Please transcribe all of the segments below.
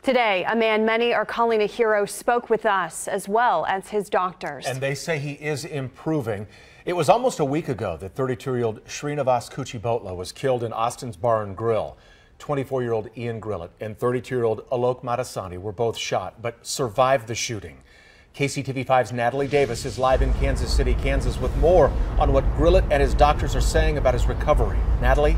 Today, a man many are calling a hero spoke with us as well as his doctors. And they say he is improving. It was almost a week ago that 32-year-old Srinivas Kuchibhotla was killed in Austin's Bar and Grill. 24-year-old Ian Grillett and 32-year-old Alok Madasani were both shot but survived the shooting. KCTV5's Natalie Davis is live in Kansas City, Kansas with more on what Grillett and his doctors are saying about his recovery. Natalie?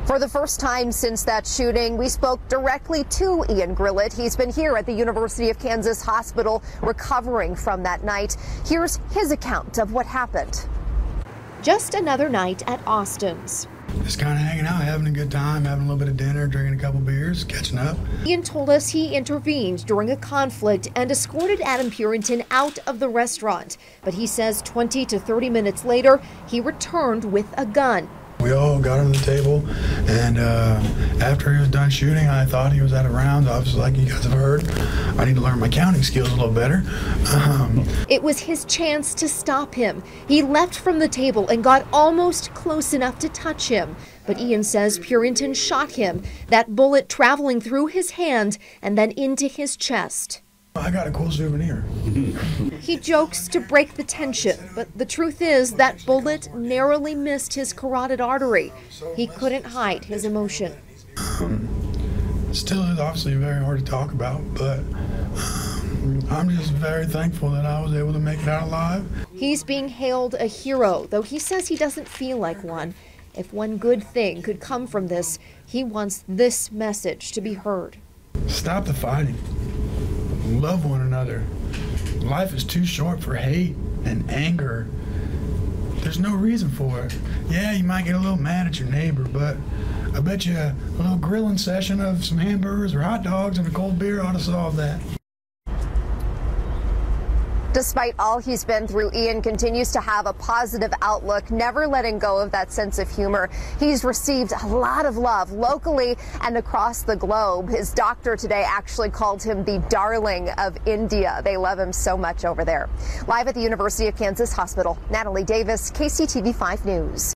For the first time since that shooting, we spoke directly to Ian Grillett. He's been here at the University of Kansas Hospital recovering from that night. Here's his account of what happened. Just another night at Austin's. Just kind of hanging out, having a good time, having a little bit of dinner, drinking a couple beers, catching up. Ian told us he intervened during a conflict and escorted Adam Purinton out of the restaurant. But he says 20 to 30 minutes later, he returned with a gun. We all got on the table, and after he was done shooting, I thought he was out of rounds. Obviously, like you guys have heard, I need to learn my counting skills a little better. It was his chance to stop him. He leapt from the table and got almost close enough to touch him. But Ian says Purinton shot him, that bullet traveling through his hand and then into his chest. I got a cool souvenir. He jokes to break the tension, but the truth is that bullet narrowly missed his carotid artery. He couldn't hide his emotion. Still is obviously very hard to talk about, but I'm just very thankful that I was able to make it out alive. He's being hailed a hero, though he says he doesn't feel like one. If one good thing could come from this, he wants this message to be heard. Stop the fighting. Love one another. Life is too short for hate and anger. There's no reason for it. Yeah, you might get a little mad at your neighbor, but I bet you a little grilling session of some hamburgers or hot dogs and a cold beer ought to solve that. Despite all he's been through, Ian continues to have a positive outlook, never letting go of that sense of humor. He's received a lot of love locally and across the globe. His doctor today actually called him the darling of India. They love him so much over there. Live at the University of Kansas Hospital, Natalie Davis, KCTV5 News.